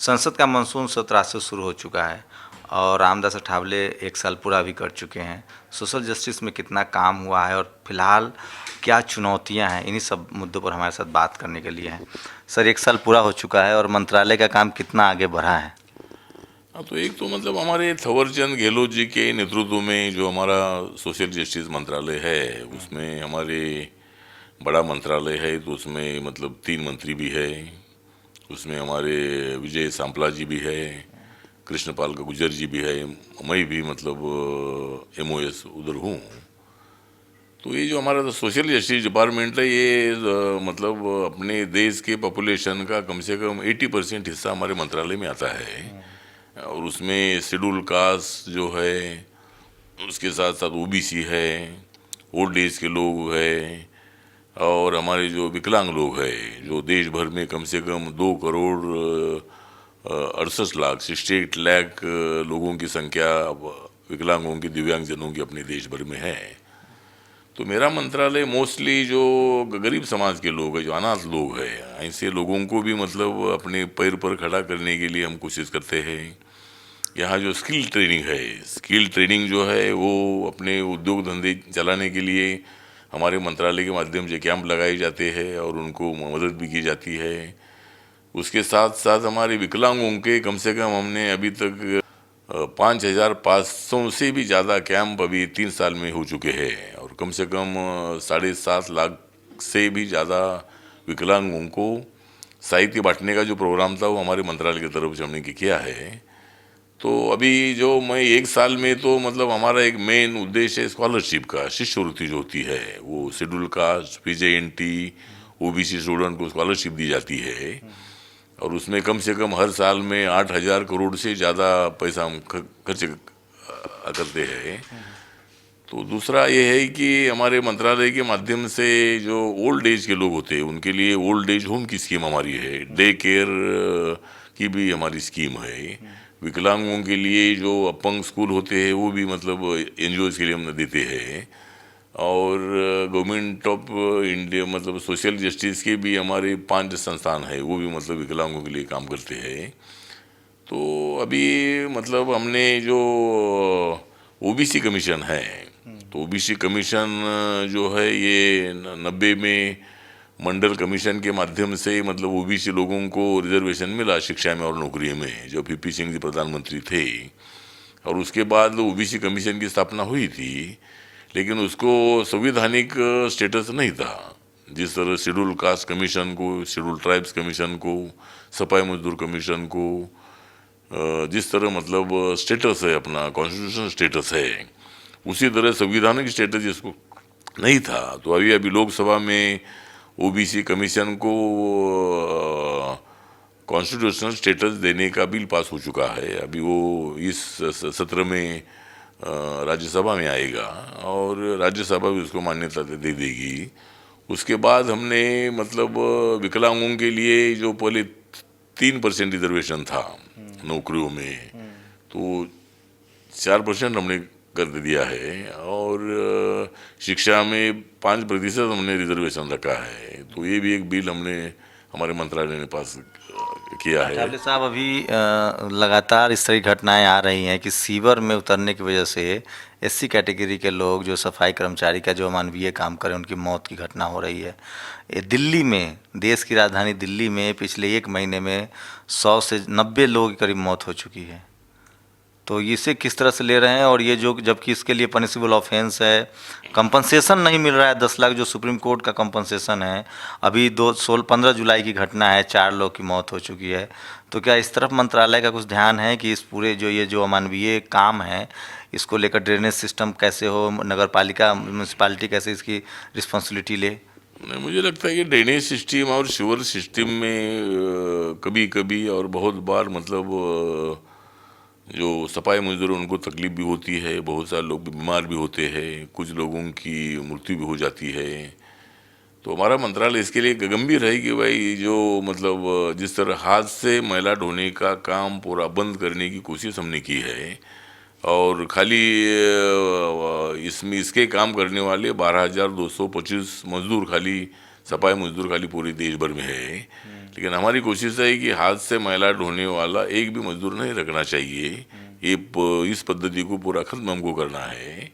संसद का मानसून सत्र आज से शुरू हो चुका है और रामदास अठावले एक साल पूरा भी कर चुके हैं। सोशल जस्टिस में कितना काम हुआ है और फिलहाल क्या चुनौतियां हैं, इन्हीं सब मुद्दों पर हमारे साथ बात करने के लिए हैं। सर, एक साल पूरा हो चुका है और मंत्रालय का काम कितना आगे बढ़ा है? हाँ, तो एक तो मतलब हमारे थवरचंद गहलोत जी के नेतृत्व में जो हमारा सोशल जस्टिस मंत्रालय है, उसमें हमारे बड़ा मंत्रालय है, तो उसमें मतलब 3 मंत्री भी है। उसमें हमारे विजय सांपला जी भी है, कृष्णपाल का गुजर जी भी है, मैं भी मतलब MOS उधर हूँ। तो ये जो हमारा तो सोशल जस्टिस डिपार्टमेंट है, ये मतलब अपने देश के पॉपुलेशन का कम से कम 80% हिस्सा हमारे मंत्रालय में आता है। और उसमें शेड्यूल कास्ट जो है, उसके साथ साथ OBC है, ओल्ड एज के लोग है, और हमारे जो विकलांग लोग हैं, जो देश भर में कम से कम 2 करोड़ 68 लाख 68 लाख लोगों की संख्या विकलांगों की, दिव्यांगजनों की अपने देश भर में है। तो मेरा मंत्रालय मोस्टली जो गरीब समाज के लोग हैं, जो अनाथ लोग हैं, ऐसे लोगों को भी मतलब अपने पैर पर खड़ा करने के लिए हम कोशिश करते हैं। यहाँ जो स्किल ट्रेनिंग है, स्किल ट्रेनिंग जो है वो अपने उद्योग धंधे चलाने के लिए हमारे मंत्रालय के माध्यम से कैंप लगाए जाते हैं और उनको मदद भी की जाती है। उसके साथ साथ हमारे विकलांगों के कम से कम हमने अभी तक 5,500 से भी ज़्यादा कैंप अभी 3 साल में हो चुके हैं, और कम से कम 7.5 लाख से भी ज़्यादा विकलांगों को साहित्य बांटने का जो प्रोग्राम था वो हमारे मंत्रालय की तरफ से हमने किया है। तो अभी जो मैं 1 साल में तो मतलब हमारा एक मेन उद्देश्य है स्कॉलरशिप का, शिष्यवृत्ति जो होती है वो schedule caste, PJNT, OBC student को स्कॉलरशिप दी जाती है, और उसमें कम से कम हर साल में 8,000 करोड़ से ज़्यादा पैसा हम खर्च करते हैं। तो दूसरा ये है कि हमारे मंत्रालय के माध्यम से जो ओल्ड एज के लोग होते हैं उनके लिए ओल्ड एज होम की स्कीम हमारी है, डे केयर की भी हमारी स्कीम है। विकलांगों के लिए जो अपंग स्कूल होते हैं वो भी मतलब NGOs के लिए हम देते हैं। और गवर्नमेंट ऑफ इंडिया मतलब सोशल जस्टिस के भी हमारे 5 संस्थान है, वो भी मतलब विकलांगों के लिए काम करते हैं। तो अभी मतलब हमने जो OBC कमीशन है, तो OBC कमीशन जो है ये 90 में मंडल कमीशन के माध्यम से मतलब OBC लोगों को रिजर्वेशन मिला शिक्षा में और नौकरी में, जो PP सिंह जी प्रधानमंत्री थे। और उसके बाद OBC कमीशन की स्थापना हुई थी, लेकिन उसको संवैधानिक स्टेटस नहीं था। जिस तरह शेड्यूल कास्ट कमीशन को, शेड्यूल ट्राइब्स कमीशन को, सफाई मजदूर कमीशन को जिस तरह मतलब स्टेटस है, अपना कॉन्स्टिट्यूशन स्टेटस है, उसी तरह संविधानिक स्टेटस जिसको नहीं था। तो अभी अभी लोकसभा में OBC कमीशन को कॉन्स्टिट्यूशनल स्टेटस देने का बिल पास हो चुका है। अभी वो इस सत्र में राज्यसभा में आएगा और राज्यसभा भी उसको मान्यता दे देगी। उसके बाद हमने मतलब विकलांगों के लिए जो पहले 3% रिजर्वेशन था नौकरियों में, तो 4% हमने कर दिया है, और शिक्षा में 5% हमने रिजर्वेशन रखा है। तो ये भी एक बिल हमने हमारे मंत्रालय ने पास किया है। अठावले साहब, अभी लगातार इस तरह की घटनाएं आ रही हैं कि सीवर में उतरने की वजह से SC कैटेगरी के लोग, जो सफाई कर्मचारी का जो अमानवीय काम करें, उनकी मौत की घटना हो रही है। ये दिल्ली में, देश की राजधानी दिल्ली में पिछले 1 महीने में 100 से 90 लोगों की करीब मौत हो चुकी है। तो इसे किस तरह से ले रहे हैं? और ये जो, जबकि इसके लिए पनिशेबल ऑफेंस है, कंपनसेशन नहीं मिल रहा है। 10 लाख जो सुप्रीम कोर्ट का कंपनसेशन है, अभी 15 जुलाई की घटना है, 4 लोग की मौत हो चुकी है। तो क्या इस तरफ मंत्रालय का कुछ ध्यान है कि इस पूरे जो ये जो अमानवीय काम है, इसको लेकर ड्रेनेज सिस्टम कैसे हो, नगर पालिका, म्यूनसिपालिटी कैसे इसकी रिस्पॉन्सिबिलिटी ले? नहीं, मुझे लगता है कि ड्रेनेज सिस्टम और सीवर सिस्टम में कभी कभी और बहुत बार मतलब जो सफाई मजदूर उनको तकलीफ भी होती है, बहुत सारे लोग बीमार भी होते हैं, कुछ लोगों की मृत्यु भी हो जाती है। तो हमारा मंत्रालय इसके लिए गंभीर है कि भाई जो मतलब जिस तरह हाथ से मैला ढोने का काम पूरा बंद करने की कोशिश हमने की है, और खाली इसमें इसके काम करने वाले 12,225 मजदूर खाली सफाई मजदूर खाली पूरे देश भर में है, लेकिन हमारी कोशिश है कि हाथ से मैला ढोने वाला एक भी मजदूर नहीं रखना चाहिए। इस पद्धति को पूरा खत्म हमको करना है।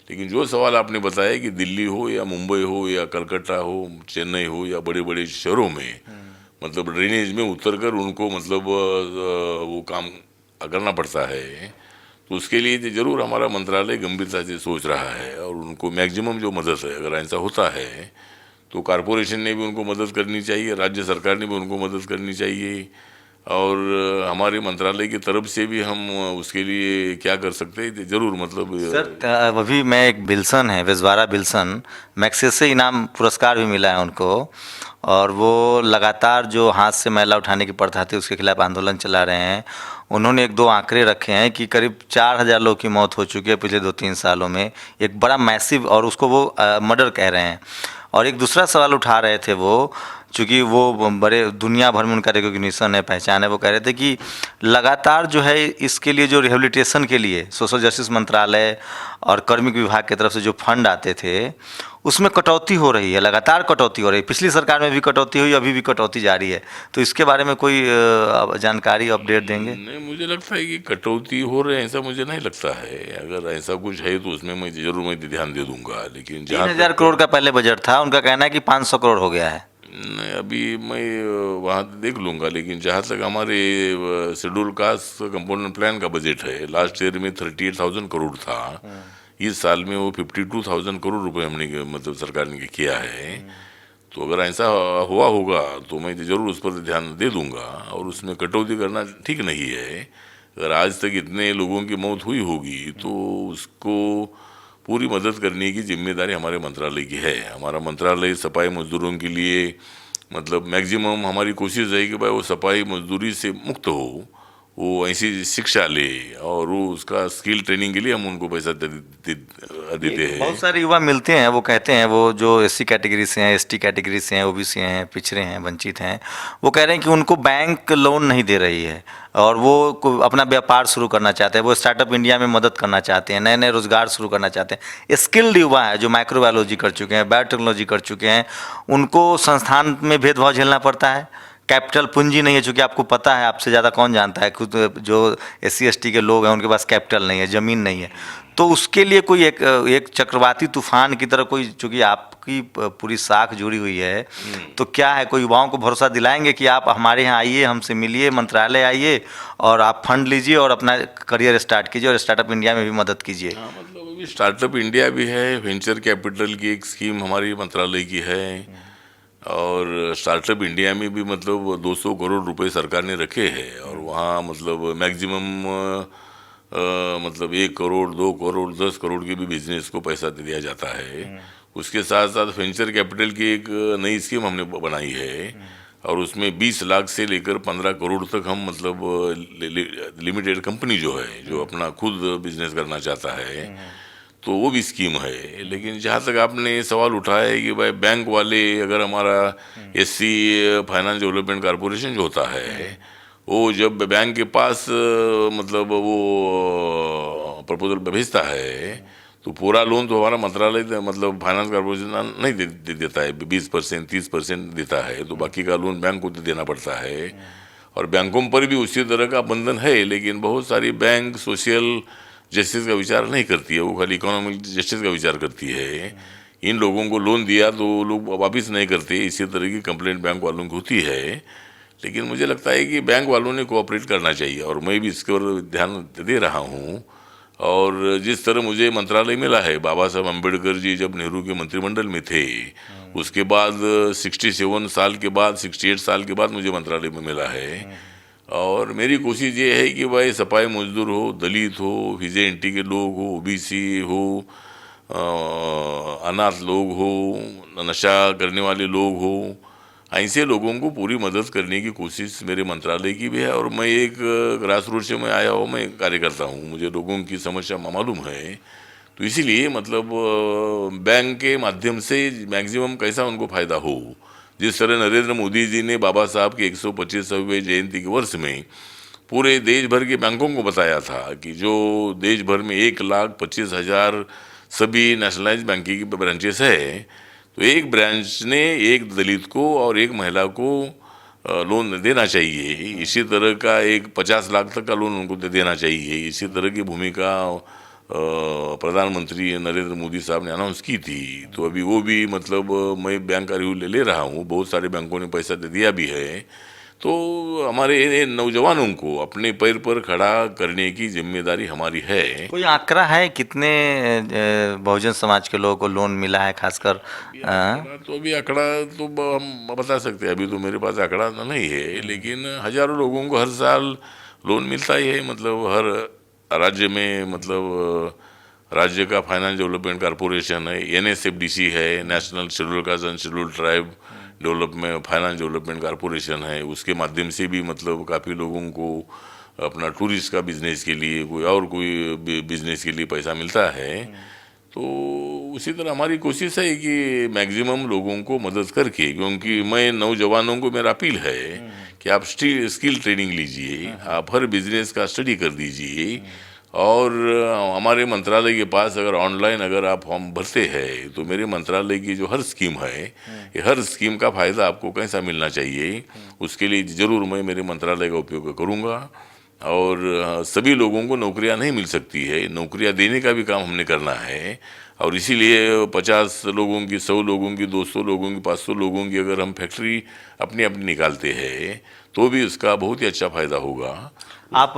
लेकिन जो सवाल आपने बताया कि दिल्ली हो या मुंबई हो या कलकत्ता हो, चेन्नई हो या बड़े बड़े शहरों में मतलब ड्रेनेज में उतर कर उनको मतलब वो काम करना पड़ता है, तो उसके लिए जरूर हमारा मंत्रालय गंभीरता से सोच रहा है और उनको मैक्सिमम जो मदद है, अगर ऐसा होता है तो कॉरपोरेशन ने भी उनको मदद करनी चाहिए, राज्य सरकार ने भी उनको मदद करनी चाहिए, और हमारे मंत्रालय की तरफ से भी हम उसके लिए क्या कर सकते हैं जरूर मतलब। सर अभी मैं एक बिल्सन है, वेजवारा बिल्सन, मैक्सेसे इनाम पुरस्कार भी मिला है उनको, और वो लगातार जो हाथ से मैला उठाने की प्रथा थी उसके खिलाफ आंदोलन चला रहे हैं। उन्होंने एक दो आंकड़े रखे हैं कि करीब 4000 लोग की मौत हो चुकी है पिछले 2-3 सालों में, एक बड़ा मैसिव, और उसको वो मर्डर कह रहे हैं। और एक दूसरा सवाल उठा रहे थे वो, चूँकि वो बड़े दुनिया भर में उनका रिकॉग्निशन है, पहचान है, वो कह रहे थे कि लगातार जो है इसके लिए जो रिहेबिलिटेशन के लिए सोशल जस्टिस मंत्रालय और कार्मिक विभाग की तरफ से जो फंड आते थे उसमें कटौती हो रही है, लगातार कटौती हो रही है। पिछली सरकार में भी कटौती हुई, अभी भी कटौती जारी है। तो इसके बारे में कोई जानकारी, अपडेट देंगे? नहीं, मुझे लगता है कि कटौती हो रहे हैं ऐसा मुझे नहीं लगता है। अगर ऐसा कुछ है तो उसमें मैं जरूर ध्यान दे दूंगा, लेकिन 3000 करोड़ का पहले बजट था, उनका कहना है कि 500 करोड़ हो गया है। नहीं, अभी मैं वहाँ देख लूँगा, लेकिन जहाँ तक हमारे शेड्यूल कास्ट कंपोनेंट प्लान का बजट है, लास्ट ईयर में 38,000 करोड़ था, इस साल में वो 52,000 करोड़ रुपए हमने मतलब सरकार ने किया है। तो अगर ऐसा हुआ होगा तो मैं जरूर उस पर ध्यान दे दूंगा, और उसमें कटौती करना ठीक नहीं है। अगर आज तक इतने लोगों की मौत हुई होगी तो उसको पूरी मदद करने की जिम्मेदारी हमारे मंत्रालय की है। हमारा मंत्रालय सफाई मजदूरों के लिए मतलब मैक्सिमम हमारी कोशिश है कि भाई वो सफाई मजदूरी से मुक्त हो, वो ऐसी शिक्षा ले, और वो उसका स्किल ट्रेनिंग के लिए हम उनको पैसा देते हैं। बहुत सारे युवा मिलते हैं, वो कहते हैं, वो जो एससी कैटेगरी से हैं, एसटी कैटेगरी से हैं, ओबीसी हैं, पिछड़े हैं, वंचित हैं, वो कह रहे हैं कि उनको बैंक लोन नहीं दे रही है और वो अपना व्यापार शुरू करना चाहते हैं, वो स्टार्टअप इंडिया में मदद करना चाहते हैं, नए नए रोजगार शुरू करना चाहते हैं। स्किल्ड युवा है जो माइक्रोबायोलॉजी कर चुके हैं, बायोटेक्नोलॉजी कर चुके हैं, उनको संस्थान में भेदभाव झेलना पड़ता है। कैपिटल पूंजी नहीं है, चूँकि आपको पता है, आपसे ज़्यादा कौन जानता है, खुद जो एससी एसटी के लोग हैं उनके पास कैपिटल नहीं है, ज़मीन नहीं है। तो उसके लिए कोई एक चक्रवाती तूफान की तरह कोई, चूँकि आपकी पूरी साख जुड़ी हुई है, तो क्या है, कोई युवाओं को भरोसा दिलाएंगे कि आप हमारे यहाँ आइए, हमसे मिलिए, मंत्रालय आइए और आप फंड लीजिए और अपना करियर स्टार्ट कीजिए और स्टार्टअप इंडिया में भी मदद कीजिए? हाँ, मतलब अभी स्टार्टअप इंडिया भी है, वेंचर कैपिटल की एक स्कीम हमारी मंत्रालय की है, और स्टार्टअप इंडिया में भी मतलब 200 करोड़ रुपए सरकार ने रखे हैं, और वहाँ मतलब मैक्सिमम मतलब 1 करोड़ 2 करोड़ 10 करोड़ के भी बिजनेस को पैसा दे दिया जाता है। उसके साथ साथ वेंचर कैपिटल की एक नई स्कीम हमने बनाई है, और उसमें 20 लाख से लेकर 15 करोड़ तक हम मतलब लिमिटेड कंपनी जो है, जो अपना खुद बिजनेस करना चाहता है, तो वो भी स्कीम है। लेकिन जहाँ तक आपने सवाल उठाया है कि भाई बैंक वाले, अगर हमारा एससी फाइनेंस डेवलपमेंट कॉरपोरेशन जो होता है, वो जब बैंक के पास मतलब वो प्रपोजल भेजता है, तो पूरा लोन तो हमारा मंत्रालय मतलब फाइनेंस कॉरपोरेशन नहीं दे देता है, 20% 30% देता है, तो बाकी का लोन बैंक को देना पड़ता है। और बैंकों पर भी उसी तरह का बंधन है, लेकिन बहुत सारी बैंक सोशल जस्टिस का विचार नहीं करती है, वो खाली इकोनॉमिक जस्टिस का विचार करती है। इन लोगों को लोन दिया तो लोग वापस नहीं करते, इसी तरह की कंप्लेंट बैंक वालों की होती है। लेकिन मुझे लगता है कि बैंक वालों ने कोऑपरेट करना चाहिए, और मैं भी इसके ओर ध्यान दे रहा हूँ। और जिस तरह मुझे मंत्रालय मिला है, बाबा साहब अम्बेडकर जी जब नेहरू के मंत्रिमंडल में थे, उसके बाद 67 साल के बाद 68 साल के बाद मुझे मंत्रालय में मिला है। और मेरी कोशिश ये है कि भाई सफाई मजदूर हो, दलित हो, VJNT के लोग हो, OBC हो, अनाथ लोग हो, नशा करने वाले लोग हो, ऐसे लोगों को पूरी मदद करने की कोशिश मेरे मंत्रालय की भी है। और मैं एक ग्रास रूट से मैं आया हूँ, मैं कार्य करता हूँ, मुझे लोगों की समस्या मालूम है। तो इसीलिए मतलब बैंक के माध्यम से मैक्सिमम कैसा उनको फ़ायदा हो। जिस तरह नरेंद्र मोदी जी ने बाबा साहब के 125वें जयंती के वर्ष में पूरे देश भर के बैंकों को बताया था कि जो देश भर में 1,25,000 सभी नेशनलाइज बैंकिंग की ब्रांचेस है, तो एक ब्रांच ने एक दलित को और एक महिला को लोन देना चाहिए। इसी तरह का एक 50 लाख तक का लोन उनको देना चाहिए। इसी तरह की भूमिका प्रधानमंत्री नरेंद्र मोदी साहब ने अनाउंस की थी। तो अभी वो भी मतलब मैं बैंक का रिव्यू ले रहा हूँ, बहुत सारे बैंकों ने पैसा दे दिया भी है। तो हमारे नौजवानों को अपने पैर पर खड़ा करने की जिम्मेदारी हमारी है। कोई आंकड़ा है कितने बहुजन समाज के लोगों को लोन मिला है, खासकर तो अभी आंकड़ा तो हम बता सकते हैं, अभी तो मेरे पास आंकड़ा तो नहीं है, लेकिन हजारों लोगों को हर साल लोन मिलता ही है। मतलब हर राज्य में, मतलब राज्य का फाइनेंस डेवलपमेंट कॉरपोरेशन है, NSFDC है, national schedule caste and schedule tribe development finance development corporation है। उसके माध्यम से भी मतलब काफ़ी लोगों को अपना टूरिस्ट का बिजनेस के लिए, कोई बिजनेस के लिए पैसा मिलता है। तो उसी तरह हमारी कोशिश है कि मैक्सिमम लोगों को मदद करके, क्योंकि मैं नौजवानों को मेरा अपील है कि आप स्किल ट्रेनिंग लीजिए, आप हर बिजनेस का स्टडी कर दीजिए। और हमारे मंत्रालय के पास अगर ऑनलाइन अगर आप फॉर्म भरते हैं तो मेरे मंत्रालय की जो हर स्कीम है, ये हर स्कीम का फ़ायदा आपको कैसा मिलना चाहिए, उसके लिए ज़रूर मैं मेरे मंत्रालय का उपयोग करूँगा। और सभी लोगों को नौकरियां नहीं मिल सकती है, नौकरियां देने का भी काम हमने करना है। और इसीलिए 50 लोगों की, 100 लोगों की, 200 लोगों की, 500 लोगों की अगर हम फैक्ट्री अपनी अपनी निकालते हैं तो भी उसका बहुत ही अच्छा फ़ायदा होगा। आप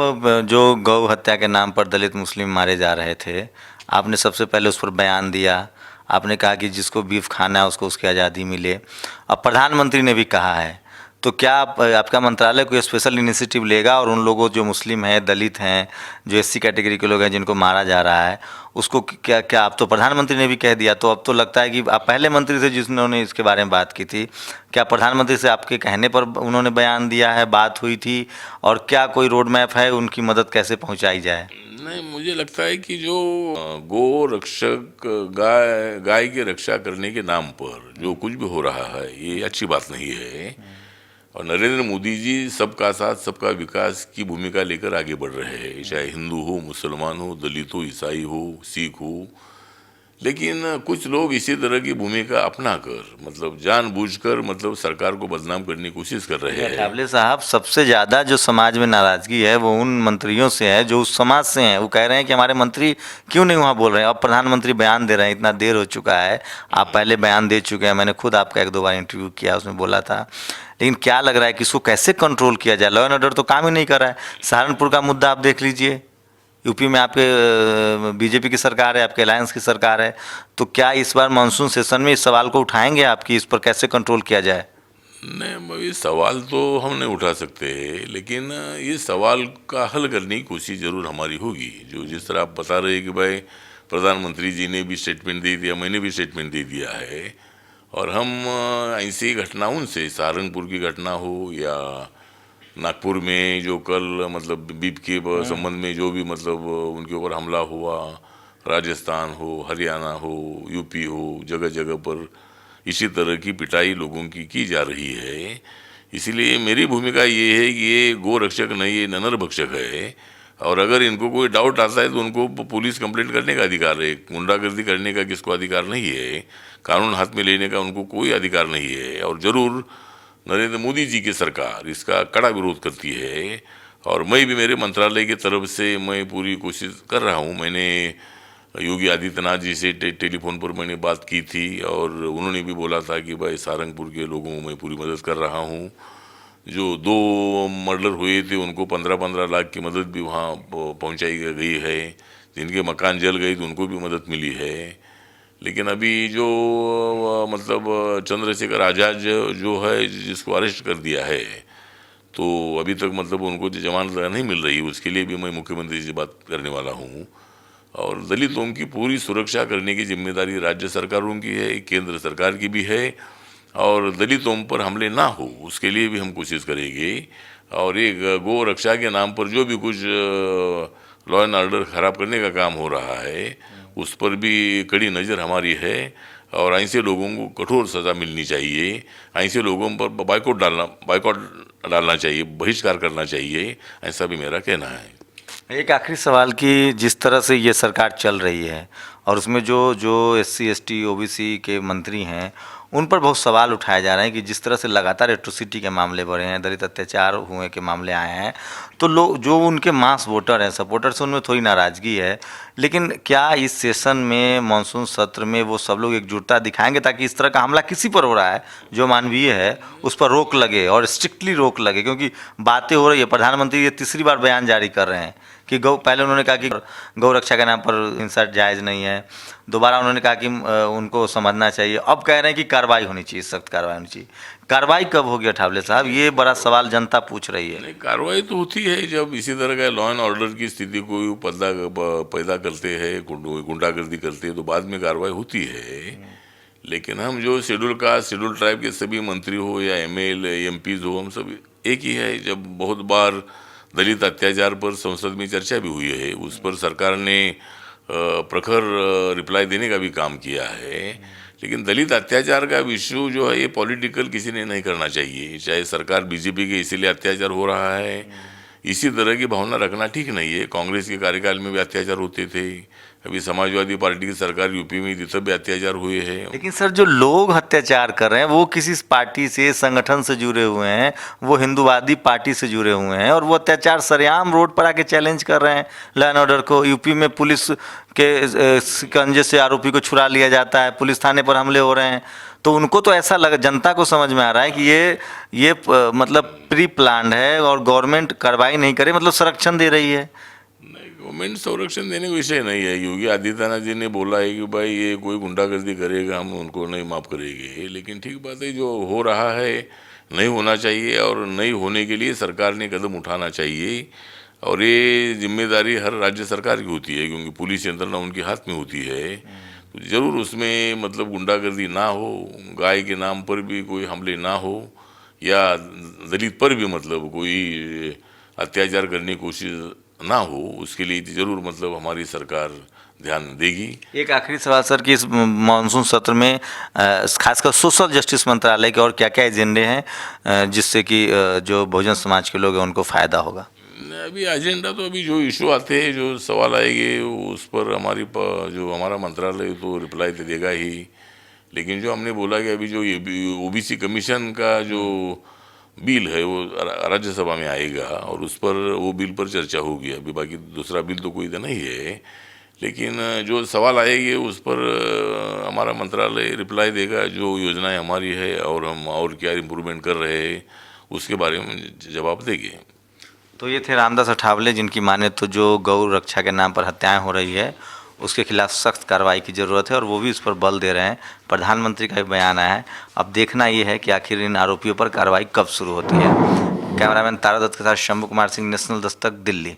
जो गौ हत्या के नाम पर दलित मुस्लिम मारे जा रहे थे, आपने सबसे पहले उस पर बयान दिया। आपने कहा कि जिसको बीफ खाना है उसको उसकी आज़ादी मिले। अब प्रधानमंत्री ने भी कहा है, तो क्या आपका मंत्रालय कोई स्पेशल इनिशिएटिव लेगा और उन लोगों जो मुस्लिम हैं, दलित हैं, जो SC कैटेगरी के लोग हैं जिनको मारा जा रहा है, उसको क्या क्या आप तो प्रधानमंत्री ने भी कह दिया, तो अब तो लगता है कि आप पहले मंत्री थे जिन्होंने इसके बारे में बात की थी। क्या प्रधानमंत्री से आपके कहने पर उन्होंने बयान दिया है, बात हुई थी, और क्या कोई रोड मैप है उनकी मदद कैसे पहुंचाई जाए? नहीं, मुझे लगता है कि जो गो रक्षक, गाय की रक्षा करने के नाम पर जो कुछ भी हो रहा है, ये अच्छी बात नहीं है। और नरेंद्र मोदी जी सबका साथ सबका विकास की भूमिका लेकर आगे बढ़ रहे हैं, चाहे हिंदू हो, मुसलमान हो, दलित हो, ईसाई हो, सिख हो। लेकिन कुछ लोग इसी तरह की भूमिका अपना कर, मतलब जानबूझकर, मतलब सरकार को बदनाम करने की कोशिश कर रहे हैं। अठावले साहब, सबसे ज़्यादा जो समाज में नाराज़गी है वो उन मंत्रियों से है जो उस समाज से हैं। वो कह रहे हैं कि हमारे मंत्री क्यों नहीं वहाँ बोल रहे हैं। अब प्रधानमंत्री बयान दे रहे हैं, इतना देर हो चुका है, आप पहले बयान दे चुके हैं, मैंने खुद आपका 1-2 बार इंटरव्यू किया, उसमें बोला था। लेकिन क्या लग रहा है कि इसको कैसे कंट्रोल किया जाए? लॉ एंड ऑर्डर तो काम ही नहीं कर रहा है। सहारनपुर का मुद्दा आप देख लीजिए, यूपी में आपके BJP की सरकार है, आपके अलायंस की सरकार है, तो क्या इस बार मानसून सेशन में इस सवाल को उठाएंगे आप कि इस पर कैसे कंट्रोल किया जाए? नहीं, ये सवाल तो हम नहीं उठा सकते, लेकिन ये सवाल का हल करने की कोशिश जरूर हमारी होगी। जो जिस तरह आप बता रहे हैं कि भाई प्रधानमंत्री जी ने भी स्टेटमेंट दे दिया, मैंने भी स्टेटमेंट दे दिया है, और हम ऐसी घटनाओं से, सहारनपुर की घटना हो या नागपुर में जो कल मतलब बीप के संबंध में जो भी मतलब उनके ऊपर हमला हुआ, राजस्थान हो, हरियाणा हो, यूपी हो, जगह जगह पर इसी तरह की पिटाई लोगों की जा रही है। इसीलिए मेरी भूमिका ये है कि ये गो रक्षक नहीं, ये नर भक्षक है। और अगर इनको कोई डाउट आता है तो उनको पुलिस कंप्लेंट करने का अधिकार है, गुंडागर्दी करने का किसको अधिकार नहीं है, कानून हाथ में लेने का उनको कोई अधिकार नहीं है। और ज़रूर नरेंद्र मोदी जी की सरकार इसका कड़ा विरोध करती है। और मैं भी मेरे मंत्रालय की तरफ से मैं पूरी कोशिश कर रहा हूँ। मैंने योगी आदित्यनाथ जी से टेलीफोन पर मैंने बात की थी, और उन्होंने भी बोला था कि भाई सहारनपुर के लोगों को मैं पूरी मदद कर रहा हूँ। जो 2 मर्डर हुए थे उनको 15-15 लाख की मदद भी वहाँ पहुँचाई गई है। जिनके मकान जल गए तो उनको भी मदद मिली है। लेकिन अभी जो मतलब चंद्रशेखर आज़ाद जो है, जिसको अरेस्ट कर दिया है, तो अभी तक मतलब उनको जमानत नहीं मिल रही, उसके लिए भी मैं मुख्यमंत्री से बात करने वाला हूँ। और दलितों की पूरी सुरक्षा करने की जिम्मेदारी राज्य सरकारों की है, केंद्र सरकार की भी है। और दलितों पर हमले ना हो उसके लिए भी हम कोशिश करेंगे। और एक गो रक्षा के नाम पर जो भी कुछ लॉ एंड ऑर्डर खराब करने का काम हो रहा है, उस पर भी कड़ी नज़र हमारी है। और ऐसे लोगों को कठोर सज़ा मिलनी चाहिए, ऐसे लोगों पर बाइकआउट डालना चाहिए, बहिष्कार करना चाहिए, ऐसा भी मेरा कहना है। एक आखिरी सवाल कि जिस तरह से ये सरकार चल रही है और उसमें जो जो एससी एसटी ओबीसी के मंत्री हैं उन पर बहुत सवाल उठाए जा रहे हैं कि जिस तरह से लगातार एट्रोसिटी के मामले बढ़े हैं, दलित अत्याचार हुए के मामले आए हैं, तो लोग जो उनके मास वोटर हैं, सपोर्टर्स, उनमें थोड़ी नाराज़गी है। लेकिन क्या इस सेशन में, मानसून सत्र में वो सब लोग एकजुटता दिखाएंगे ताकि इस तरह का हमला किसी पर हो रहा है जो मानवीय है उस पर रोक लगे और स्ट्रिक्टली रोक लगे? क्योंकि बातें हो रही है, प्रधानमंत्री ये तीसरी बार बयान जारी कर रहे हैं कि पहले उन्होंने कहा कि गौ रक्षा के नाम पर हिंसा जायज़ नहीं है, दोबारा उन्होंने कहा कि उनको समझना चाहिए, अब कह रहे हैं कि कार्रवाई होनी चाहिए, सख्त कार्रवाई होनी चाहिए। कार्रवाई कब होगी अठावले साहब, ये बड़ा सवाल जनता पूछ रही है। नहीं, कार्रवाई तो होती है जब इसी तरह का लॉ एंड ऑर्डर की स्थिति को पैदा करते हैं, गुंडागर्दी करते हैं, तो बाद में कार्रवाई होती है। लेकिन हम जो शेड्यूल कास्ट, शेड्यूल ट्राइब के सभी मंत्री हो या एमएल एमपीज हो, हम सब एक ही है। जब बहुत बार दलित अत्याचार पर संसद में चर्चा भी हुई है, उस पर सरकार ने प्रखर रिप्लाई देने का भी काम किया है। लेकिन दलित अत्याचार का इशू जो है ये पॉलिटिकल किसी ने नहीं करना चाहिए। चाहे सरकार बीजेपी के इसीलिए अत्याचार हो रहा है, इसी तरह की भावना रखना ठीक नहीं है। कांग्रेस के कार्यकाल में भी अत्याचार होते थे, अभी समाजवादी पार्टी की सरकार यूपी में थी तब भी अत्याचार हुए हैं। लेकिन सर जो लोग अत्याचार कर रहे हैं वो किसी पार्टी से, संगठन से जुड़े हुए हैं, वो हिंदूवादी पार्टी से जुड़े हुए हैं और वो अत्याचार सरेआम रोड पर आके चैलेंज कर रहे हैं लॉ एंड ऑर्डर को। यूपी में पुलिस के शिकंजे से आरोपी को छुड़ा लिया जाता है, पुलिस थाने पर हमले हो रहे हैं, तो उनको तो ऐसा लगा, जनता को समझ में आ रहा है कि ये मतलब प्री प्लान्ड है और गवर्नमेंट कार्रवाई नहीं करे, मतलब संरक्षण दे रही है। नहीं, गवर्नमेंट संरक्षण देने का विषय नहीं है। योगी आदित्यनाथ जी ने बोला है कि भाई ये कोई गुंडागर्दी करेगा हम उनको नहीं माफ़ करेंगे। लेकिन ठीक बात है, जो हो रहा है नहीं होना चाहिए और नहीं होने के लिए सरकार ने कदम उठाना चाहिए। और ये जिम्मेदारी हर राज्य सरकार की होती है, क्योंकि पुलिस यंत्रणा उनके हाथ में होती है। तो जरूर उसमें मतलब गुंडागर्दी ना हो, गाय के नाम पर भी कोई हमले ना हो, या दलित पर भी मतलब कोई अत्याचार करने की कोशिश ना हो, उसके लिए जरूर मतलब हमारी सरकार ध्यान देगी। एक आखिरी सवाल सर कि इस मानसून सत्र में खासकर सोशल जस्टिस मंत्रालय के और क्या क्या एजेंडे हैं जिससे कि जो बहुजन समाज के लोग हैं उनको फ़ायदा होगा? अभी एजेंडा तो अभी जो इशू आते हैं, जो सवाल आएंगे उस पर जो हमारा मंत्रालय तो रिप्लाई तो देगा ही। लेकिन जो हमने बोला कि अभी जो ये ओबीसी कमीशन का जो बिल है वो राज्यसभा में आएगा और उस पर वो बिल पर चर्चा होगी। अभी बाकी दूसरा बिल तो कोई तो नहीं है, लेकिन जो सवाल आएंगे उस पर हमारा मंत्रालय रिप्लाई देगा, जो योजनाएं हमारी है और हम और क्या इम्प्रूवमेंट कर रहे हैं उसके बारे में जवाब देंगे। तो ये थे रामदास अठावले, जिनकी माने तो जो गौ रक्षा के नाम पर हत्याएं हो रही है उसके खिलाफ सख्त कार्रवाई की ज़रूरत है और वो भी उस पर बल दे रहे हैं। प्रधानमंत्री का भी बयान आया है। अब देखना ये है कि आखिर इन आरोपियों पर कार्रवाई कब शुरू होती है। कैमरामैन तारा दत्त के साथ शंभू कुमार सिंह, नेशनल दस्तक, दिल्ली।